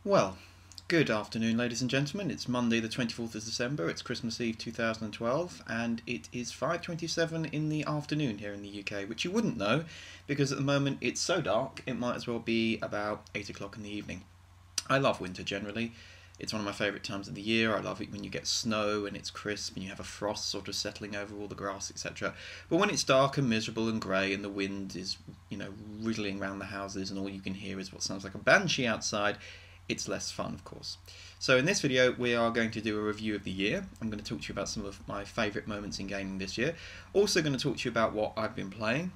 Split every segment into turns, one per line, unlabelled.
Well, good afternoon, ladies and gentlemen. It's Monday, the 24th of December. It's Christmas Eve 2012, and it is 5:27 in the afternoon here in the UK, which you wouldn't know because at the moment it's so dark it might as well be about 8 o'clock in the evening. I love winter generally. It's one of my favourite times of the year. I love it when you get snow and it's crisp and you have a frost sort of settling over all the grass, etc. But when it's dark and miserable and grey and the wind is, riddling around the houses and all you can hear is what sounds like a banshee outside, it's less fun, of course. So in this video, we are going to do a review of the year. I'm going to talk to you about some of my favourite moments in gaming this year. Also going to talk to you about what I've been playing.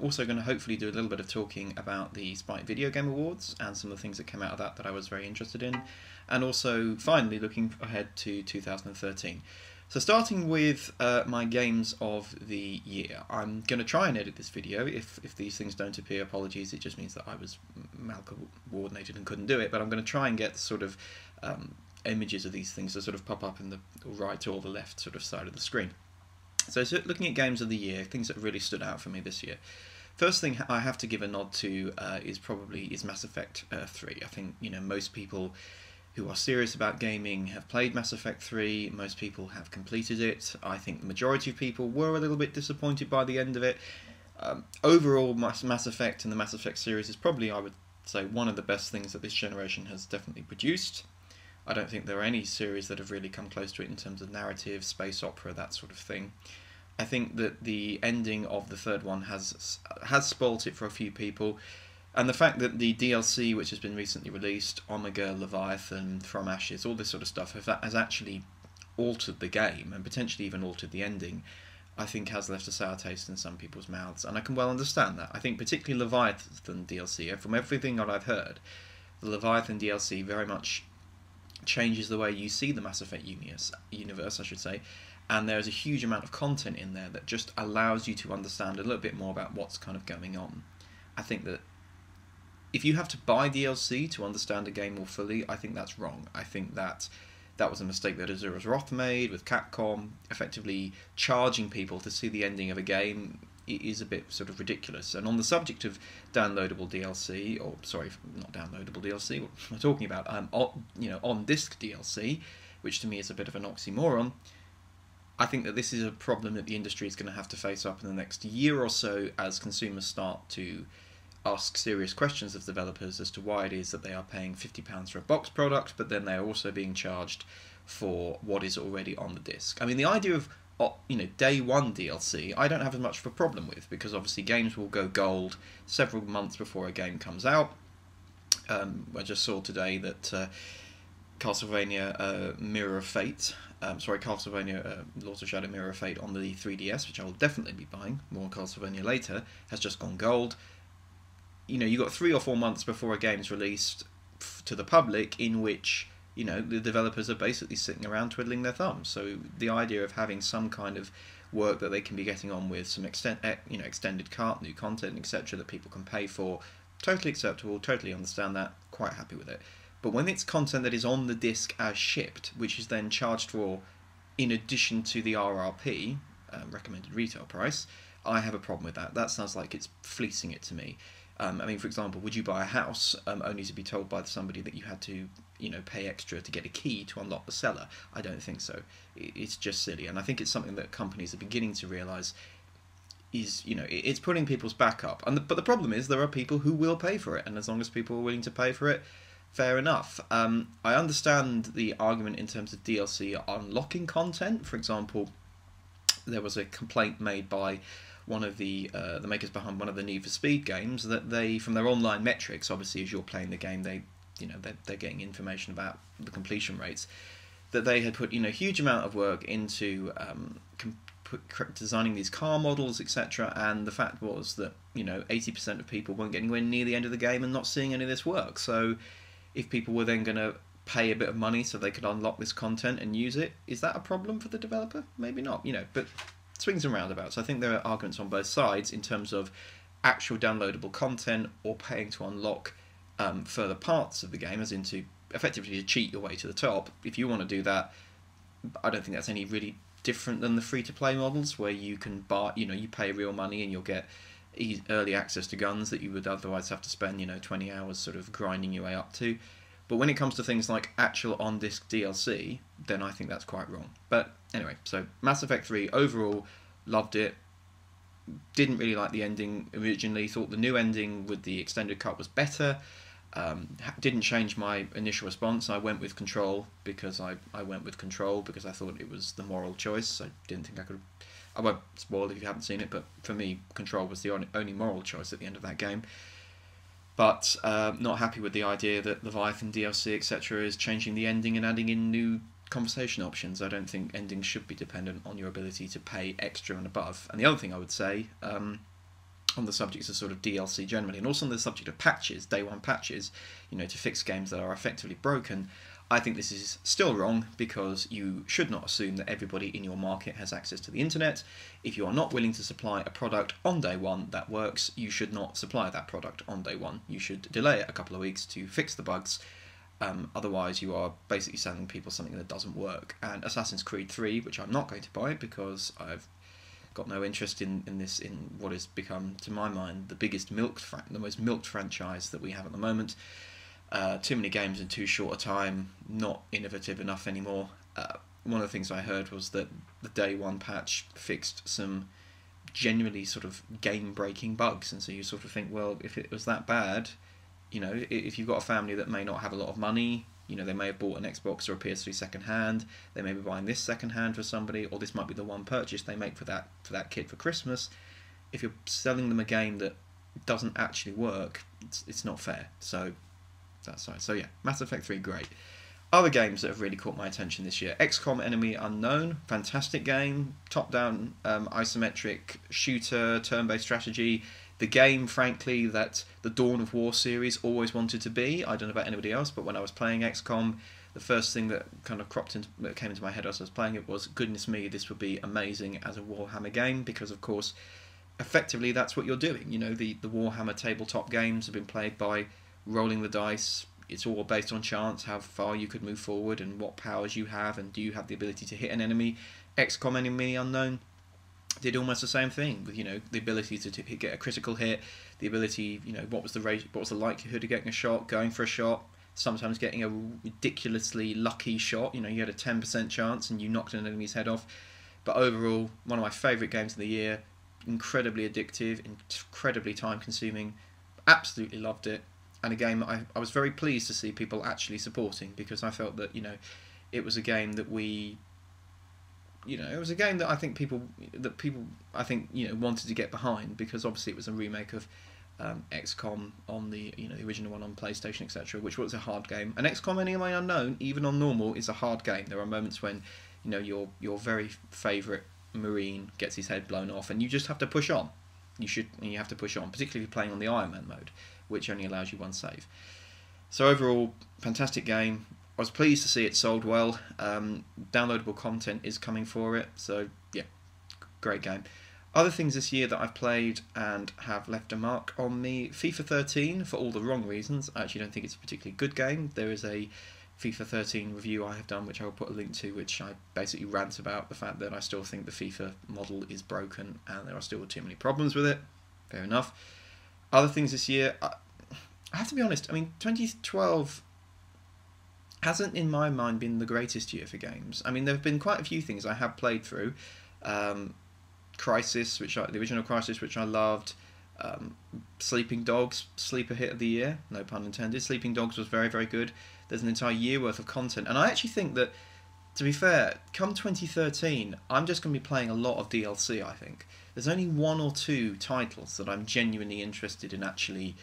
Also going to hopefully do a little bit of talking about the Spike Video Game Awards and some of the things that came out of that I was very interested in. And also, finally, looking ahead to 2013. So starting with my games of the year, I'm going to try and edit this video. If these things don't appear, apologies, it just means that I was mal-coordinated and couldn't do it, but I'm going to try and get sort of images of these things to sort of pop up in the right or the left sort of side of the screen. So looking at games of the year, things that really stood out for me this year. First thing I have to give a nod to is Mass Effect 3. I think most people who are serious about gaming have played Mass Effect 3, most people have completed it. I think the majority of people were a little bit disappointed by the end of it. Overall, Mass Effect and the Mass Effect series is probably, I would say, one of the best things that this generation has definitely produced. I don't think there are any series that have really come close to it in terms of narrative, space opera, that sort of thing. I think that the ending of the third one has spoilt it for a few people. And the fact that the DLC, which has been recently released, Omega, Leviathan, From Ashes, all this sort of stuff, has actually altered the game and potentially even altered the ending, I think has left a sour taste in some people's mouths. And I can well understand that. I think particularly Leviathan DLC, from everything that I've heard, the Leviathan DLC very much changes the way you see the Mass Effect universe, I should say. And there's a huge amount of content in there that just allows you to understand a little bit more about what's kind of going on. I think that if you have to buy DLC to understand a game more fully, I think that's wrong. I think that was a mistake that Azure's Wrath made with Capcom. Effectively charging people to see the ending of a game is a bit sort of ridiculous. And on the subject of downloadable DLC, or sorry, not downloadable DLC, what am I talking about? On-disc DLC, which to me is a bit of an oxymoron. I think that this is a problem that the industry is going to have to face up in the next year or so as consumers start to ask serious questions of developers as to why it is that they are paying £50 for a box product, but then they're also being charged for what is already on the disc. I mean, the idea of day one DLC, I don't have as much of a problem with, because obviously games will go gold several months before a game comes out. I just saw today that Castlevania Mirror of Fate, Castlevania Lords of Shadow Mirror of Fate on the 3DS, which I will definitely be buying, more on Castlevania later, has just gone gold. You got 3 or 4 months before a game's released to the public, in which the developers are basically sitting around twiddling their thumbs. So the idea of having some kind of work that they can be getting on with, some extended cart, new content, etc., that people can pay for, totally acceptable, totally understand that, quite happy with it. But when it's content that is on the disc as shipped, which is then charged for in addition to the RRP, recommended retail price, I have a problem with that. That sounds like it's fleecing it to me. I mean, for example, would you buy a house only to be told by somebody that you had to, pay extra to get a key to unlock the cellar? I don't think so. It's just silly, and I think it's something that companies are beginning to realise is, it's putting people's back up. But the problem is there are people who will pay for it, and as long as people are willing to pay for it, fair enough. I understand the argument in terms of DLC unlocking content. For example, there was a complaint made by one of the makers behind one of the Need for Speed games that they, from their online metrics, obviously as you're playing the game, they're getting information about the completion rates, that they had put a huge amount of work into designing these car models, etc. And the fact was that 80% of people weren't getting anywhere near the end of the game and not seeing any of this work. So if people were then going to pay a bit of money so they could unlock this content and use it, is that a problem for the developer? Maybe not, but swings and roundabouts. I think there are arguments on both sides in terms of actual downloadable content or paying to unlock further parts of the game, as in to effectively to cheat your way to the top. If you want to do that, I don't think that's any really different than the free-to-play models where you can buy, you pay real money and you'll get early access to guns that you would otherwise have to spend 20 hours sort of grinding your way up to. But when it comes to things like actual on-disc DLC, then I think that's quite wrong. But anyway, so Mass Effect 3, overall, loved it. Didn't really like the ending originally, thought the new ending with the extended cut was better. Didn't change my initial response. I went with Control because I went with Control because I thought it was the moral choice. I didn't think I could. I won't spoil if you haven't seen it, but for me, Control was the only moral choice at the end of that game. But not happy with the idea that Leviathan DLC, etc., is changing the ending and adding in new conversation options. I don't think endings should be dependent on your ability to pay extra and above. And the other thing I would say, on the subject of sort of DLC generally, and also on the subject of patches, day one patches, to fix games that are effectively broken, I think this is still wrong because you should not assume that everybody in your market has access to the internet. If you are not willing to supply a product on day one that works, you should not supply that product on day one. You should delay it a couple of weeks to fix the bugs. Otherwise, you are basically selling people something that doesn't work. And Assassin's Creed 3, which I'm not going to buy because I've got no interest in what has become, to my mind, the most milked franchise that we have at the moment. Too many games in too short a time, not innovative enough anymore. One of the things I heard was that the day one patch fixed some genuinely sort of game-breaking bugs, and so you sort of think, well, if it was that bad, if you've got a family that may not have a lot of money, they may have bought an Xbox or a PS3 second hand, they may be buying this second hand for somebody, or this might be the one purchase they make for that kid for Christmas. If you're selling them a game that doesn't actually work, it's not fair. So that's right. So yeah, Mass Effect 3, great. Other games that have really caught my attention this year: XCOM Enemy Unknown, fantastic game, top-down isometric shooter, turn-based strategy. The game, frankly, that the Dawn of War series always wanted to be. I don't know about anybody else, but when I was playing XCOM, the first thing that kind of came into my head as I was playing it was, goodness me, this would be amazing as a Warhammer game, because of course, effectively that's what you're doing. The Warhammer tabletop games have been played by rolling the dice. It's all based on chance, how far you could move forward and what powers you have, and do you have the ability to hit an enemy. XCOM Enemy Unknown did almost the same thing with the ability to get a critical hit, the ability, what was the likelihood of getting a shot, going for a shot, sometimes getting a ridiculously lucky shot. You had a 10% chance and you knocked an enemy's head off. But overall, one of my favourite games of the year, incredibly addictive, incredibly time consuming, absolutely loved it, and a game that I was very pleased to see people actually supporting, because I felt that it was a game that it was a game that I think people wanted to get behind, because obviously it was a remake of XCOM on the the original one on PlayStation, etc., which was a hard game. And XCOM Enemy Unknown, even on normal, is a hard game. There are moments when your very favourite Marine gets his head blown off, and you just have to push on. You have to push on, particularly if you're playing on the Iron Man mode, which only allows you one save. So overall, fantastic game. I was pleased to see it sold well. Downloadable content is coming for it, so yeah, great game. Other things this year that I've played and have left a mark on me: FIFA 13, for all the wrong reasons. I actually don't think it's a particularly good game. There is a FIFA 13 review I have done, which I will put a link to, which I basically rant about the fact that I still think the FIFA model is broken and there are still too many problems with it. Fair enough. Other things this year, I have to be honest, 2012 hasn't, in my mind, been the greatest year for games. There have been quite a few things I have played through. Crisis, the original Crisis, which I loved. Sleeping Dogs, sleeper hit of the year, no pun intended. Sleeping Dogs was very, very good. There's an entire year worth of content, and I actually think that, to be fair, come 2013, I'm just going to be playing a lot of DLC, I think. There's only one or two titles that I'm genuinely interested in actually,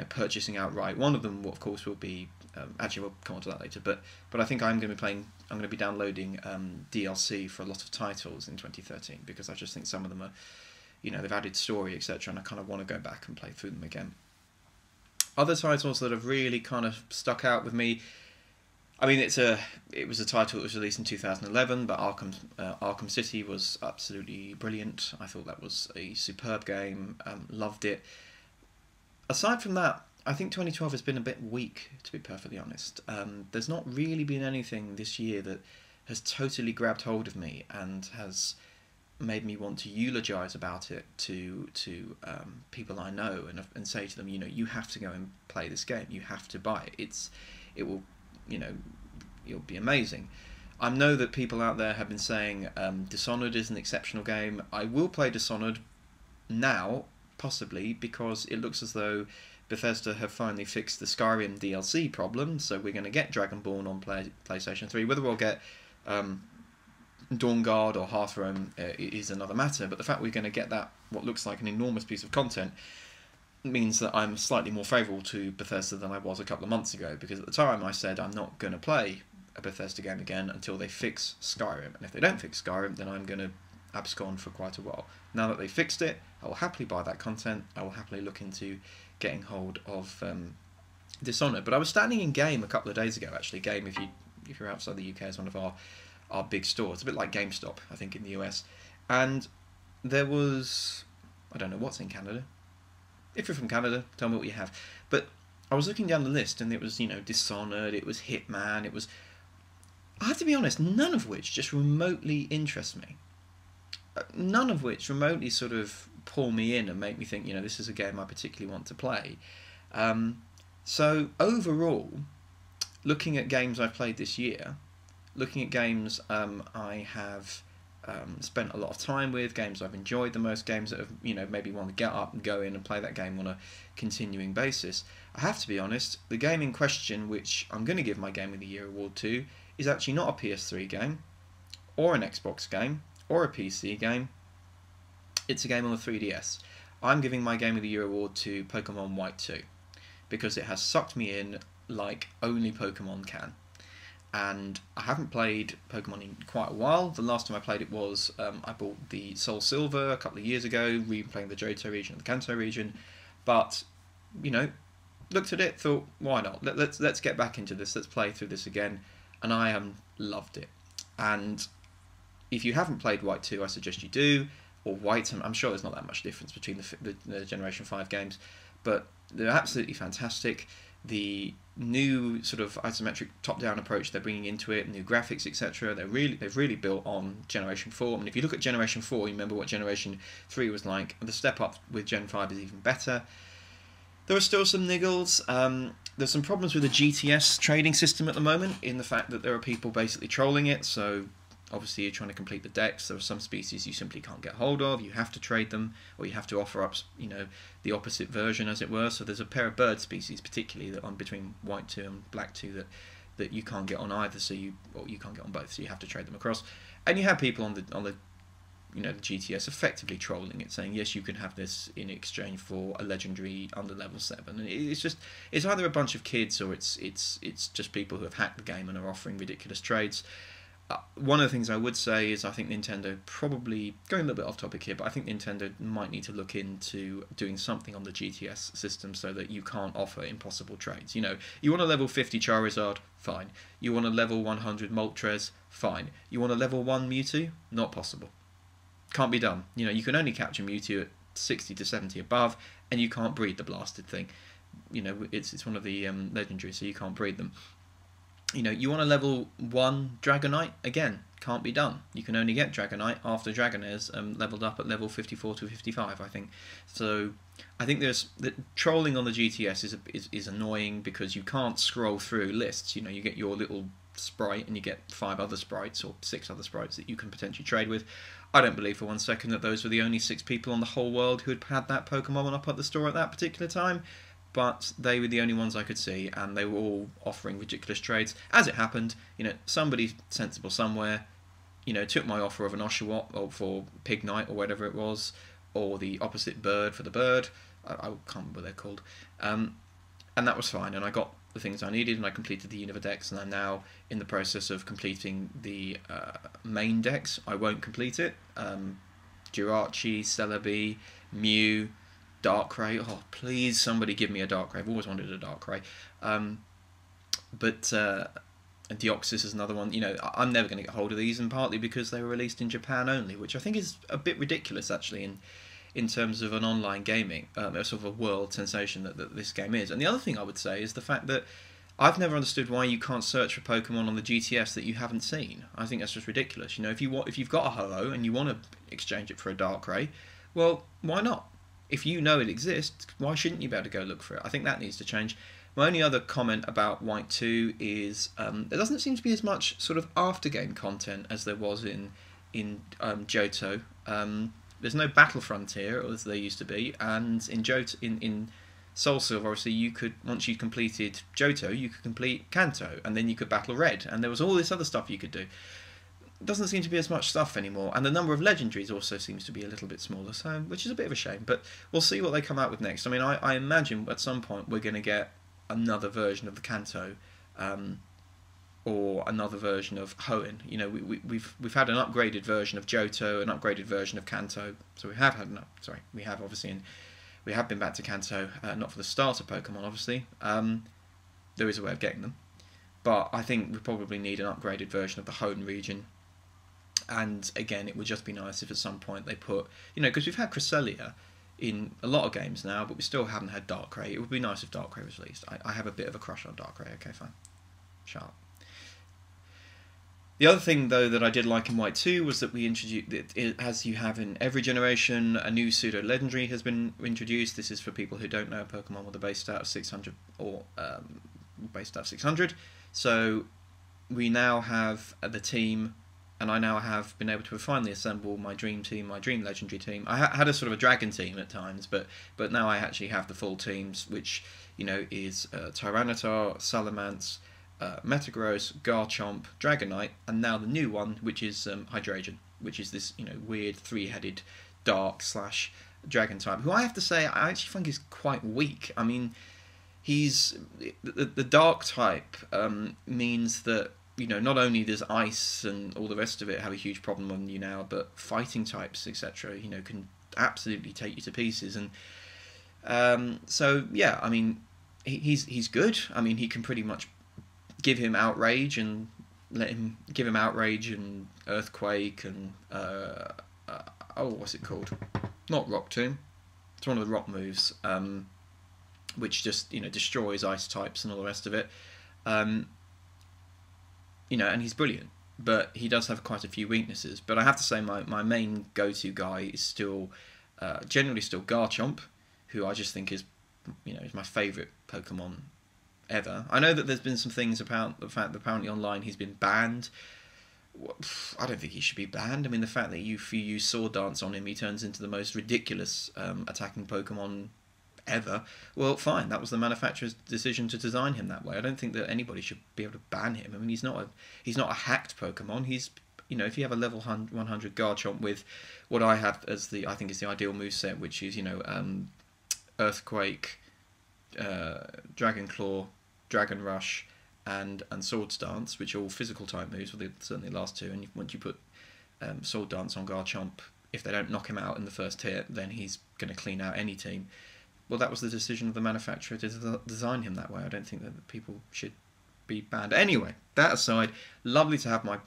purchasing outright. One of them, of course, will be, actually we'll come on to that later, but I think I'm going to be downloading DLC for a lot of titles in 2013, because I just think some of them are, they've added story, etc., and I kind of want to go back and play through them again. Other titles that have really kind of stuck out with me, it was a title that was released in 2011, but Arkham City was absolutely brilliant. I thought that was a superb game, loved it. Aside from that, I think 2012 has been a bit weak, to be perfectly honest. There's not really been anything this year that has totally grabbed hold of me and has made me want to eulogise about it to people I know and say to them, you have to go and play this game. You have to buy it. it will, you know, it'll be amazing. I know that people out there have been saying Dishonored is an exceptional game. I will play Dishonored now, possibly, because it looks as though Bethesda have finally fixed the Skyrim DLC problem, so we're going to get Dragonborn on PlayStation 3. Whether we'll get Dawnguard or Hearthrome is another matter, but the fact we're going to get that, what looks like an enormous piece of content, means that I'm slightly more favourable to Bethesda than I was a couple of months ago, because at the time I said I'm not going to play a Bethesda game again until they fix Skyrim, and if they don't fix Skyrim, then I'm going to abscond for quite a while. Now that they fixed it, I will happily buy that content. I will happily look into getting hold of Dishonored. But I was standing in Game a couple of days ago, actually. Game, if you're outside the UK, is one of our big stores. It's a bit like GameStop, I think, in the US. And there was, I don't know what's in Canada. If you're from Canada, tell me what you have. But I was looking down the list, and it was, you know, Dishonored, it was Hitman, it was, I have to be honest, none of which just remotely interest me. None of which remotely sort of pull me in and make me think, you know, this is a game I particularly want to play. So overall, looking at games I've played this year, looking at games I have spent a lot of time with, games I've enjoyed the most, games that have, you know, maybe want to get up and go in and play that game on a continuing basis, I have to be honest, the game in question, which I'm going to give my Game of the Year award to, is actually not a PS3 game, or an Xbox game, or a PC game. It's a game on the 3DS. I'm giving my Game of the Year award to Pokemon White 2, because it has sucked me in like only Pokemon can. And I haven't played Pokemon in quite a while. The last time I played it was, I bought the Soul Silver a couple of years ago, replaying the Johto region and the Kanto region. But, you know, looked at it, thought, why not? Let's get back into this, let's play through this again. And I loved it. And if you haven't played White 2, I suggest you do. Or White, I'm sure there's not that much difference between the Generation 5 games. But they're absolutely fantastic. The new sort of isometric top-down approach they're bringing into it, new graphics, etc. They've really built on Generation 4. I mean, if you look at Generation 4, you remember what Generation 3 was like. The step up with Gen 5 is even better. There are still some niggles. There's some problems with the GTS trading system at the moment, in the fact that there are people basically trolling it. So obviously you're trying to complete the decks. There are some species you simply can't get hold of. You have to trade them, or you have to offer up, you know, the opposite version, as it were. So there's a pair of bird species, particularly that on between White 2 and Black 2, that you can't get on either. So you can't get on both. So you have to trade them across. And you have people on the you know, the GTS effectively trolling it, saying yes, you can have this in exchange for a legendary under level 7. And it's either a bunch of kids, or it's just people who have hacked the game and are offering ridiculous trades. One of the things I would say is I think Nintendo, probably going a little bit off topic here, but I think Nintendo might need to look into doing something on the GTS system so that you can't offer impossible trades. You know, you want a level 50 Charizard, fine. You want a level 100 Moltres, fine. You want a level 1 Mewtwo, not possible. Can't be done. You know, you can only capture Mewtwo at 60 to 70 above, and you can't breed the blasted thing. You know, it's one of the legendaries, so you can't breed them. You know, you want a level 1 Dragonite, again, can't be done. You can only get Dragonite after Dragonaire's leveled up at level 54 to 55, I think. So I think there's the trolling on the GTS is annoying, because you can't scroll through lists. You know, you get your little sprite and you get 5 other sprites or 6 other sprites that you can potentially trade with. I don't believe for one second that those were the only 6 people on the whole world who had that Pokemon up at the store at that particular time, but they were the only ones I could see, and they were all offering ridiculous trades. As it happened, you know, somebody sensible somewhere, you know, took my offer of an Oshawott or for Pignite or whatever it was, or the opposite bird for the bird. I can't remember what they're called. And that was fine, and I got the things I needed, and I completed the Unova decks, and I'm now in the process of completing the main decks. I won't complete it. Jirachi, Celebi, Mew, Darkrai. Oh, please, somebody give me a Darkrai. I've always wanted a Darkrai. But Deoxys is another one. You know, I'm never going to get hold of these, and partly because they were released in Japan only, which I think is a bit ridiculous, actually, in terms of an online gaming, sort of a world sensation that this game is. And the other thing I would say is the fact that I've never understood why you can't search for Pokemon on the GTS that you haven't seen. I think that's just ridiculous. You know, if you've got a Ho-Oh and you want to exchange it for a Darkrai, well, why not? If you know it exists, why shouldn't you be able to go look for it? I think that needs to change. My only other comment about White 2 is there doesn't seem to be as much sort of after-game content as there was in Johto. There's no battle frontier as there used to be, and in Johto, in Soul Silver, obviously you could, once you completed Johto, you could complete Kanto, and then you could battle Red, and there was all this other stuff you could do. Doesn't seem to be as much stuff anymore, and the number of legendaries also seems to be a little bit smaller, so which is a bit of a shame. But we'll see what they come out with next. I mean, I imagine at some point we're going to get another version of the Kanto, or another version of Hoenn. You know, we've had an upgraded version of Johto, an upgraded version of Kanto. So we have had we have obviously, we have been back to Kanto, not for the starter Pokemon, obviously. There is a way of getting them, but I think we probably need an upgraded version of the Hoenn region. And again, it would just be nice if at some point they put, you know, because we've had Cresselia in a lot of games now, but we still haven't had Darkrai. It would be nice if Darkrai was released. I have a bit of a crush on Darkrai. Okay, fine. Shut up. The other thing, though, that I did like in White 2 was that we introduced, as you have in every generation, a new pseudo-legendary has been introduced. This is for people who don't know Pokemon with a base stat of 600 or base stat of 600. So we now have the team. And I now have been able to finally assemble my dream team, my dream legendary team. I had a sort of a dragon team at times, but now I actually have the full teams, which, you know, is Tyranitar, Salamence, Metagross, Garchomp, Dragonite, and now the new one, which is Hydreigon, which is this, you know, weird three-headed dark / dragon type, who I have to say I actually think is quite weak. I mean, he's the dark type means that, you know, not only does ice and all the rest of it have a huge problem on you now, but fighting types, etc., you know, can absolutely take you to pieces. And so, yeah, I mean, he's good. I mean, he can pretty much give him Outrage and give him Outrage and Earthquake and oh, what's it called? Not Rock Tomb. It's one of the rock moves, which just, you know, destroys ice types and all the rest of it. You know, and he's brilliant, but he does have quite a few weaknesses. But I have to say my main go-to guy is still, generally still Garchomp, who I just think is, you know, is my favourite Pokemon ever. I know that there's been some things about the fact that apparently online he's been banned. I don't think he should be banned. I mean, the fact that if you use Sword Dance on him, he turns into the most ridiculous attacking Pokemon ever. Well, fine, that was the manufacturer's decision to design him that way. I don't think that anybody should be able to ban him. I mean, he's not a hacked Pokemon. He's, you know, if you have a level 100 Garchomp with what I have as I think is the ideal moveset, which is, you know, Earthquake, Dragon Claw, Dragon Rush, and Sword Dance, which are all physical type moves, well, certainly the last two, and once you put Sword Dance on Garchomp, if they don't knock him out in the first hit, then he's going to clean out any team. Well, that was the decision of the manufacturer to design him that way. I don't think that people should be banned. Anyway, that aside, lovely to have my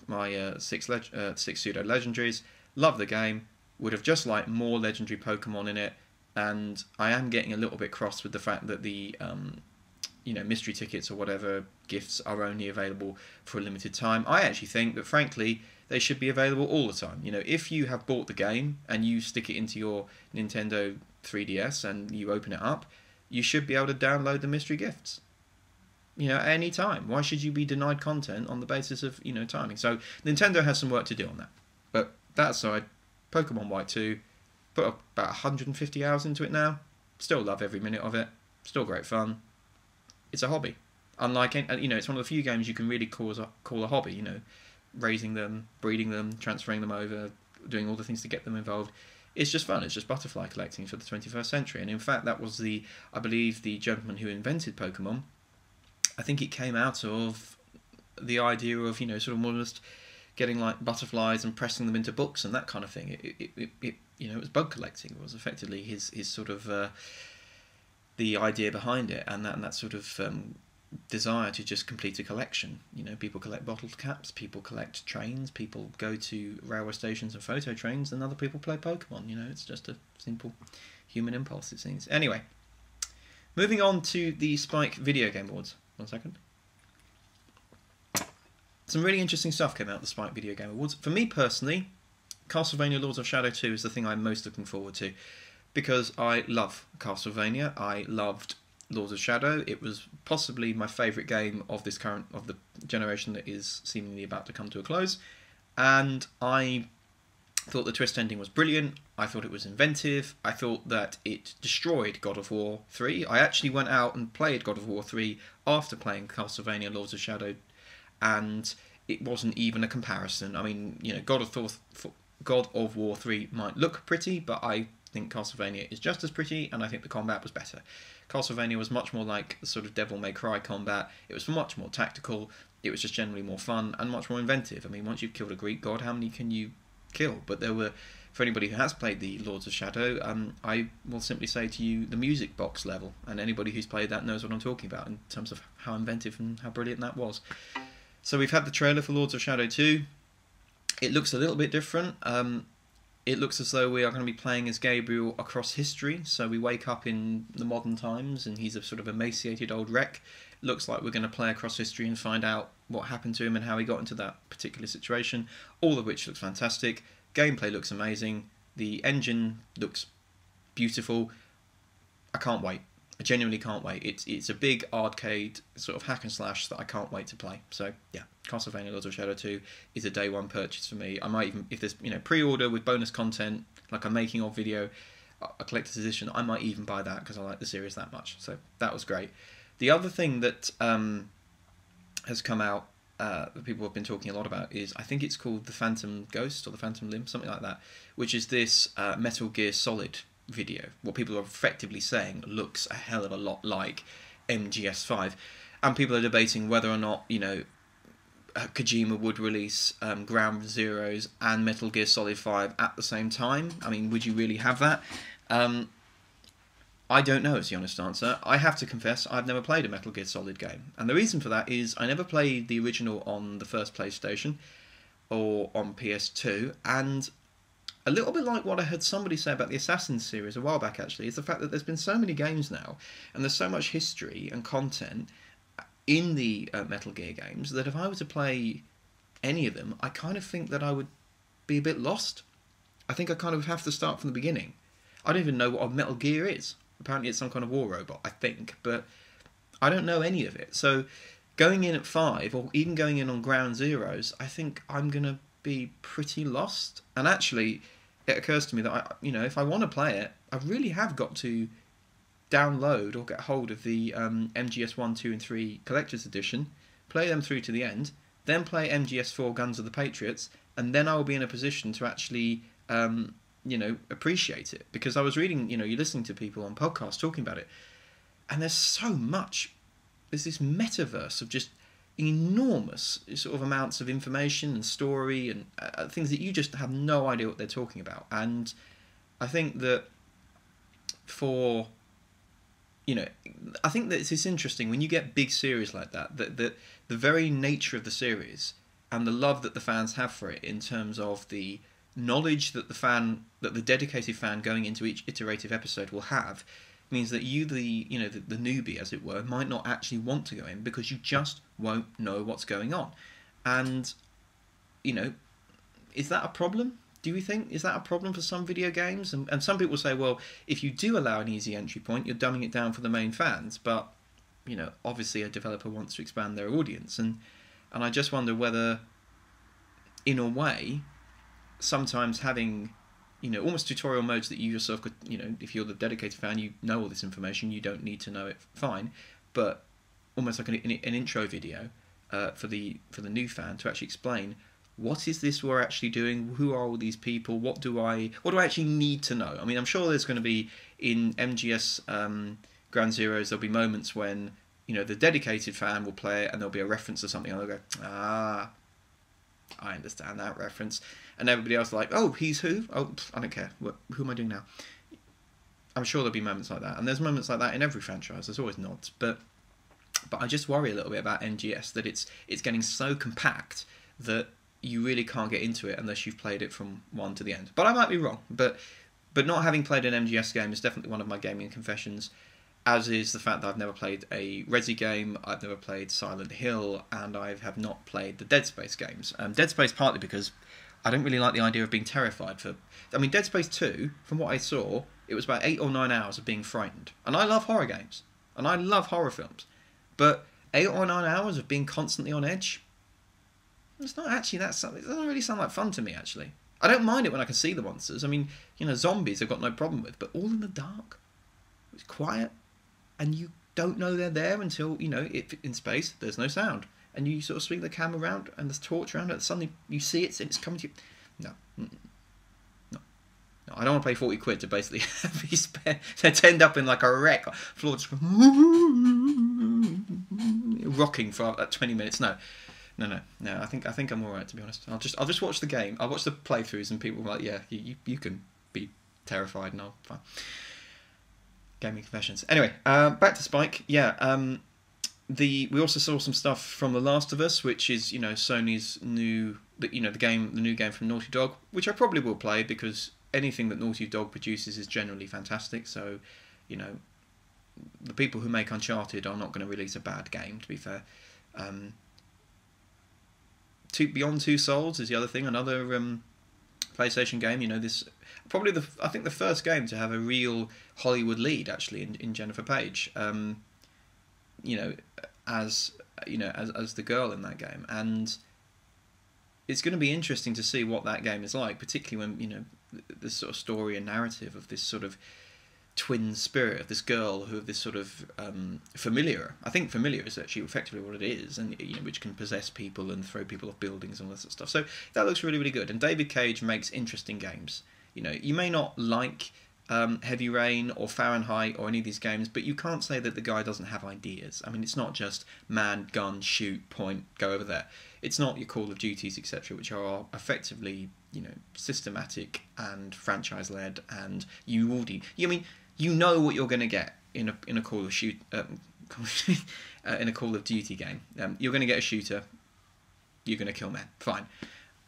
six pseudo-legendaries. Love the game. Would have just liked more legendary Pokemon in it. And I am getting a little bit cross with the fact that the you know, mystery tickets or whatever gifts are only available for a limited time. I actually think that, frankly, they should be available all the time. You know, if you have bought the game and you stick it into your Nintendo 3DS and you open it up, you should be able to download the mystery gifts, you know, at any time. Why should you be denied content on the basis of, you know, timing? So Nintendo has some work to do on that. But that aside, Pokemon White 2, put about 150 hours into it now. Still love every minute of it. Still great fun. It's a hobby. Unlike, you know, it's one of the few games you can really call a hobby, you know, raising them, breeding them, transferring them over, doing all the things to get them involved. It's just fun. It's just butterfly collecting for the 21st century. And in fact, that was I believe, the gentleman who invented Pokemon. I think it came out of the idea of, you know, sort of more just getting like butterflies and pressing them into books and that kind of thing. It you know, it was bug collecting. It was effectively his sort of the idea behind it, and that sort of desire to just complete a collection. You know, people collect bottle caps, people collect trains, people go to railway stations and photo trains, and other people play Pokemon. You know, it's just a simple human impulse, it seems. Anyway, moving on to the Spike Video Game Awards. 1 second. Some really interesting stuff came out of the Spike Video Game Awards. For me personally, Castlevania Lords of Shadow 2 is the thing I'm most looking forward to, because I love Castlevania. I loved Lords of Shadow. It was possibly my favourite game of the generation that is seemingly about to come to a close, and I thought the twist ending was brilliant. I thought it was inventive. I thought that it destroyed God of War 3. I actually went out and played God of War 3 after playing Castlevania Lords of Shadow, and it wasn't even a comparison. I mean, you know, God of War 3 might look pretty, but I think Castlevania is just as pretty, and I think the combat was better. Castlevania was much more like the sort of Devil May Cry combat. It was much more tactical. It was just generally more fun and much more inventive. I mean, once you've killed a Greek god, how many can you kill? But there were, for anybody who has played the Lords of Shadow, I will simply say to you, the music box level, and anybody who's played that knows what I'm talking about in terms of how inventive and how brilliant that was. So we've had the trailer for Lords of Shadow 2. It looks a little bit different. It looks as though we are going to be playing as Gabriel across history. So we wake up in the modern times and he's a sort of emaciated old wreck. Looks like we're going to play across history and find out what happened to him and how he got into that particular situation. All of which looks fantastic. Gameplay looks amazing. The engine looks beautiful. I can't wait. I genuinely can't wait. It's a big arcade sort of hack and slash that I can't wait to play. So yeah, Castlevania Lords of Shadow 2 is a day one purchase for me. I might even, if there's, you know, pre-order with bonus content, like a making of video, a collector's edition, I might even buy that because I like the series that much. So that was great. The other thing that has come out that people have been talking a lot about is, I think it's called the Phantom Ghost or the Phantom Limb, something like that, which is this Metal Gear Solid video. What people are effectively saying looks a hell of a lot like MGS5, and people are debating whether or not, you know, Kojima would release Ground Zeroes and Metal Gear Solid 5 at the same time. I mean, would you really have that? I don't know is the honest answer. I have to confess I've never played a Metal Gear Solid game, and the reason for that is I never played the original on the first PlayStation or on PS2, and a little bit like what I heard somebody say about the Assassin's series a while back, actually, is the fact that there's been so many games now, and there's so much history and content in the Metal Gear games, that if I were to play any of them, I kind of think that I would be a bit lost. I think I kind of have to start from the beginning. I don't even know what a Metal Gear is. Apparently it's some kind of war robot, I think, but I don't know any of it. So going in at 5, or even going in on Ground Zeroes, I think I'm going to be pretty lost. And actually, it occurs to me that if I want to play it, I really have got to download or get hold of the MGS 1, 2 and 3 Collector's Edition, play them through to the end, then play MGS 4 Guns of the Patriots, and then I will be in a position to actually appreciate it. Because I was reading, you're listening to people on podcasts talking about it, and there's so much, there's this metaverse of just enormous sort of amounts of information and story and things that you just have no idea what they're talking about. And I think that I think that it's interesting when you get big series like that, that the very nature of the series and the love that the fans have for it, in terms of the knowledge that the dedicated fan going into each iterative episode will have, means that you, the newbie, as it were, might not actually want to go in because you just won't know what's going on. And, is that a problem? Do you think? Is that a problem for some video games? And some people say, well, if you do allow an easy entry point, you're dumbing it down for the main fans. But, obviously a developer wants to expand their audience. And I just wonder whether, in a way, sometimes having almost tutorial modes that you yourself could, if you're the dedicated fan, you know all this information, you don't need to know it, fine, but almost like an intro video for the new fan to actually explain, what is this we're actually doing, who are all these people, what do I actually need to know? I mean, I'm sure there's going to be, in MGS Ground Zeroes, there'll be moments when, the dedicated fan will play it and there'll be a reference to something and they'll go, I understand that reference. And everybody else is like, oh, he's who? Oh, I don't care. Who am I doing now? I'm sure there'll be moments like that. And there's moments like that in every franchise. There's always nods. But I just worry a little bit about MGS, that it's getting so compact that you really can't get into it unless you've played it from one to the end. But I might be wrong. But not having played an MGS game is definitely one of my gaming confessions, as is the fact that I've never played a Resi game, I've never played Silent Hill, and I have not played the Dead Space games. Dead Space partly because I don't really like the idea of being terrified. Dead Space 2, from what I saw, it was about 8 or 9 hours of being frightened. And I love horror games. and I love horror films, but 8 or 9 hours of being constantly on edge, it's not actually that. It doesn't really sound like fun to me, actually. I don't mind it when I can see the monsters. I mean, you know, zombies I've got no problem with, but all in the dark, it's quiet, and you don't know they're there until, you know, in space there's no sound, and you sort of swing the camera around and the torch around, and suddenly you see it and it's coming to you. No, no, no. I don't want to pay 40 quid to basically be spare. To end up in like a wreck, floor just rocking for like 20 minutes. No. I think I'm all right, to be honest. I'll just watch the game. I'll watch the playthroughs, and people are like, yeah, you can be terrified, and I'll fine. Gaming confessions. Anyway, back to Spike. Yeah, we also saw some stuff from The Last of Us, which is, you know, Sony's new, the new game from Naughty Dog, which I probably will play because anything that Naughty Dog produces is generally fantastic. So, you know, the people who make Uncharted are not going to release a bad game, to be fair. Beyond Two Souls is the other thing, another PlayStation game. You know, this probably I think the first game to have a real Hollywood lead, actually, in Jennifer Page. You know, as the girl in that game, and it's going to be interesting to see what that game is like, particularly when, you know, this sort of story and narrative of this sort of twin spirit of this girl who this sort of familiar. I think familiar is actually effectively what it is, and, you know, which can possess people and throw people off buildings and all that sort of stuff. So that looks really, really good. And David Cage makes interesting games. You know, you may not like Heavy Rain or Fahrenheit or any of these games, but you can't say that the guy doesn't have ideas. I mean, it's not just man, gun, shoot, point, go over there. It's not your Call of Duties, etc., which are effectively, you know, systematic and franchise-led, and you already... You know what you're going to get in a Call of in a Call of Duty game. You're going to get a shooter. You're going to kill men. Fine.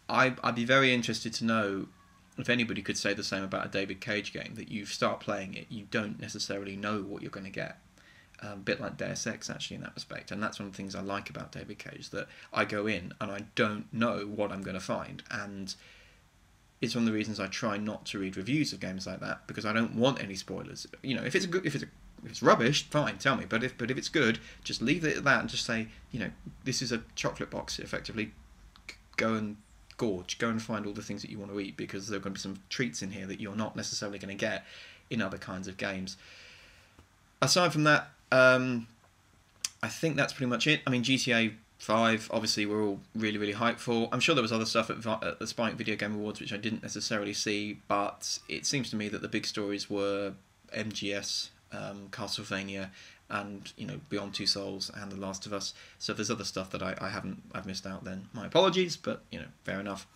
I'd be very interested to know if anybody could say the same about a David Cage game, that you start playing it, you don't necessarily know what you're going to get. A bit like Deus Ex, actually, in that respect. And that's one of the things I like about David Cage, that I go in and I don't know what I'm going to find. And it's one of the reasons I try not to read reviews of games like that, because I don't want any spoilers. You know, if it's rubbish, fine, tell me. But if it's good, just leave it at that and just say, you know, this is a chocolate box. Effectively, go and gorge, go and find all the things that you want to eat, because there are going to be some treats in here that you're not necessarily going to get in other kinds of games. Aside from that, I think that's pretty much it. I mean, GTA 5, obviously, we're all really, really hyped for. I'm sure there was other stuff at the Spike Video Game Awards which I didn't necessarily see, but it seems to me that the big stories were MGS, Castlevania, and, you know, Beyond Two Souls and The Last of Us. So if there's other stuff that I've missed out, then my apologies, but, you know, fair enough.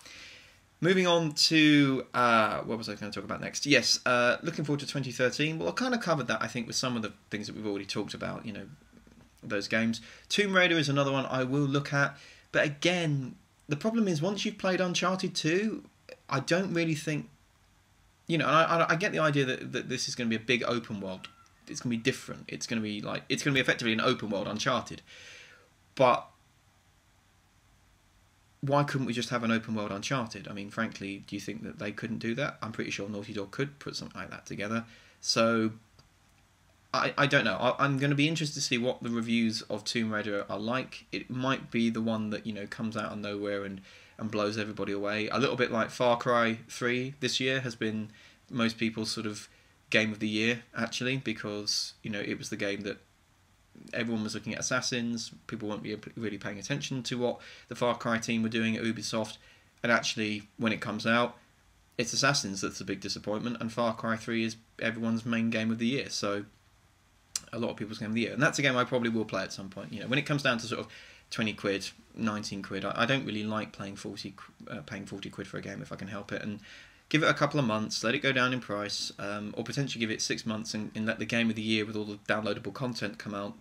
Moving on to, what was I going to talk about next? Yes, looking forward to 2013. Well, I kind of covered that, I think, with some of the things that we've already talked about, you know, those games. Tomb Raider is another one I will look at, but again, the problem is, once you've played Uncharted 2, I don't really think, you know, I get the idea that this is going to be a big open world. It's going to be different. It's going to be effectively an open world Uncharted. But why couldn't we just have an open world Uncharted? I mean, frankly, do you think that they couldn't do that? I'm pretty sure Naughty Dog could put something like that together. So I don't know. I'm going to be interested to see what the reviews of Tomb Raider are like. It might be the one that, you know, comes out of nowhere and blows everybody away. A little bit like Far Cry 3 this year has been most people's sort of game of the year, actually, because, you know, it was the game that everyone was looking at Assassins. People weren't really paying attention to what the Far Cry team were doing at Ubisoft. And actually, when it comes out, it's Assassins that's the big disappointment, and Far Cry 3 is everyone's main game of the year. So a lot of people's game of the year, and that's a game I probably will play at some point. You know, when it comes down to sort of 20 quid, 19 quid, I don't really like paying 40 quid for a game if I can help it, and give it a couple of months, let it go down in price, or potentially give it 6 months and let the game of the year with all the downloadable content come out,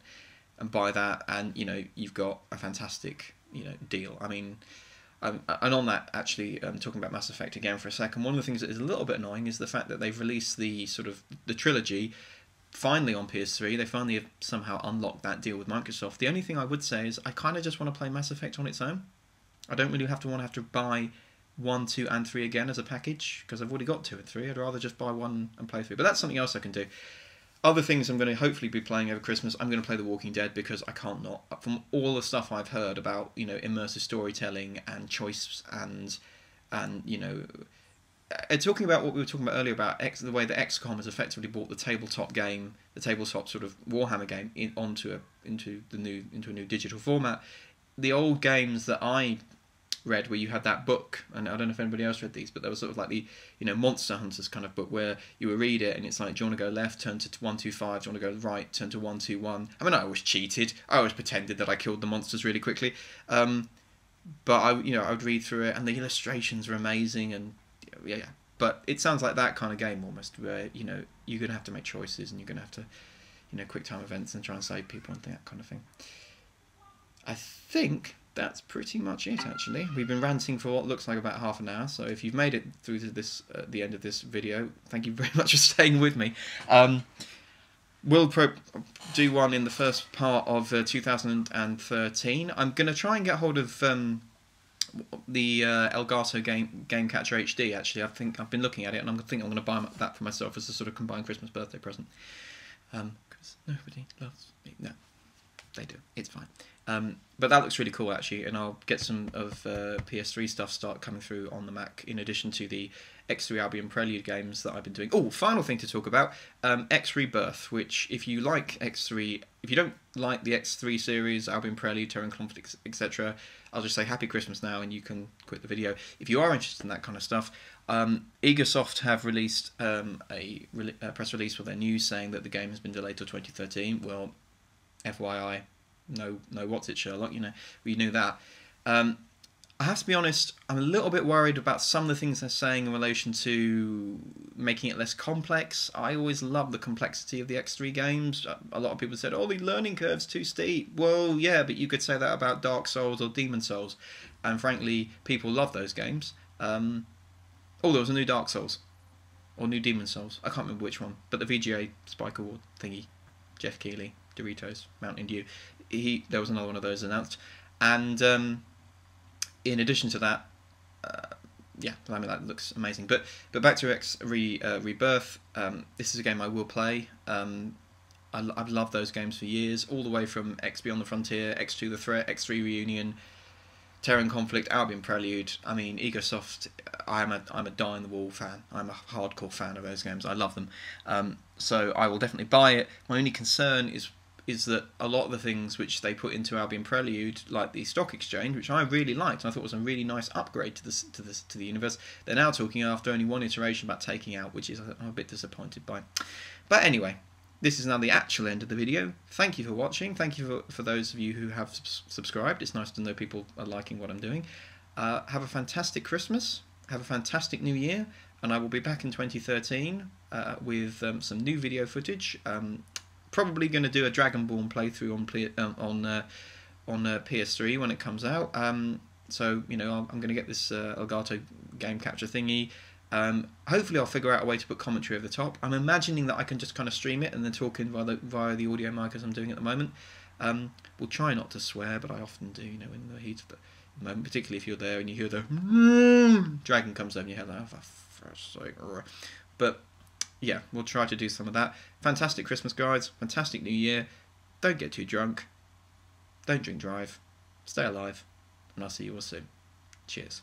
and buy that, and, you know, you've got a fantastic, you know, deal. I mean, and on that, actually, talking about Mass Effect again for a second, one of the things that is a little bit annoying is the fact that they've released the sort of the trilogy finally on PS3. They finally have somehow unlocked that deal with Microsoft. The only thing I would say is I kind of just want to play Mass Effect on its own. I don't really want to have to buy 1, 2, and 3 again as a package, because I've already got 2 and 3. I'd rather just buy 1 and play 3. But that's something else I can do. Other things I'm going to hopefully be playing over Christmas, I'm going to play The Walking Dead because I can't not. From all the stuff I've heard about, you know, immersive storytelling and choice and you know, talking about what we were talking about earlier about the way that XCOM has effectively brought the tabletop game, the tabletop sort of Warhammer game, into a new digital format. The old games that I read, where you had that book, and I don't know if anybody else read these, but there was sort of like the, you know, Monster Hunters kind of book where you would read it and it's like, do you want to go left, turn to 125, do you want to go right, turn to 121. I mean, I always cheated, I always pretended that I killed the monsters really quickly, but I would read through it and the illustrations are amazing, and yeah, but it sounds like that kind of game almost, where, you know, you're going to have to make choices and you're going to have to, you know, quick time events and try and save people and that kind of thing. I think that's pretty much it, actually. We've been ranting for what looks like about half an hour, so if you've made it through to this the end of this video, thank you very much for staying with me. We'll do one in the first part of 2013. I'm going to try and get hold of the Elgato Game Catcher HD, actually. I think I've been looking at it, and I think I'm going to buy that for myself as a sort of combined Christmas birthday present. Because nobody loves me. No, they do. It's fine. But that looks really cool, actually, and I'll get some of PS3 stuff start coming through on the Mac, in addition to the X3 Albion Prelude games that I've been doing. Oh, final thing to talk about, X Rebirth, which, if you like X3, if you don't like the X3 series, Albion Prelude, Terran Conflict, etc., I'll just say Happy Christmas now and you can quit the video. If you are interested in that kind of stuff, Eagersoft have released a press release with their news saying that the game has been delayed till 2013. Well, FYI, no what's it, Sherlock, you know, we knew that. I have to be honest, I'm a little bit worried about some of the things they're saying in relation to making it less complex. I always love the complexity of the X3 games. A lot of people said, oh, the learning curve's too steep. Well, yeah, but you could say that about Dark Souls or Demon Souls, and frankly, people love those games. Oh, there was a new Dark Souls, or new Demon Souls, I can't remember which one, but the VGA Spike Award thingy, Jeff Keighley, Doritos, Mountain Dew, there was another one of those announced, and in addition to that, yeah, I mean, that looks amazing. But back to Rebirth, this is a game I will play. I've loved those games for years, all the way from X Beyond the Frontier, X2 The Threat, X3 Reunion, Terran Conflict, Albion Prelude. I mean, Eagersoft, I'm a die-in-the-wall fan. I'm a hardcore fan of those games. I love them. So I will definitely buy it. My only concern is that a lot of the things which they put into Albion Prelude, like the stock exchange, which I really liked, and I thought was a really nice upgrade to the universe, they're now talking after only one iteration about taking out, which is I'm a bit disappointed by. But anyway, this is now the actual end of the video. Thank you for watching. Thank you for those of you who have subscribed. It's nice to know people are liking what I'm doing. Have a fantastic Christmas. Have a fantastic New Year, and I will be back in 2013 with some new video footage. Probably going to do a Dragonborn playthrough on PS3 when it comes out. So, you know, I'm going to get this Elgato Game Capture thingy. Hopefully I'll figure out a way to put commentary over the top. I'm imagining that I can just kind of stream it and then talk in via the audio mic as I'm doing at the moment. We'll try not to swear, but I often do, you know, in the heat of the moment, particularly if you're there and you hear the dragon comes over and you hear that, oh, for Christ's sake. But yeah, we'll try to do some of that. Fantastic Christmas, guys. Fantastic New Year. Don't get too drunk. Don't drink drive. Stay alive. And I'll see you all soon. Cheers.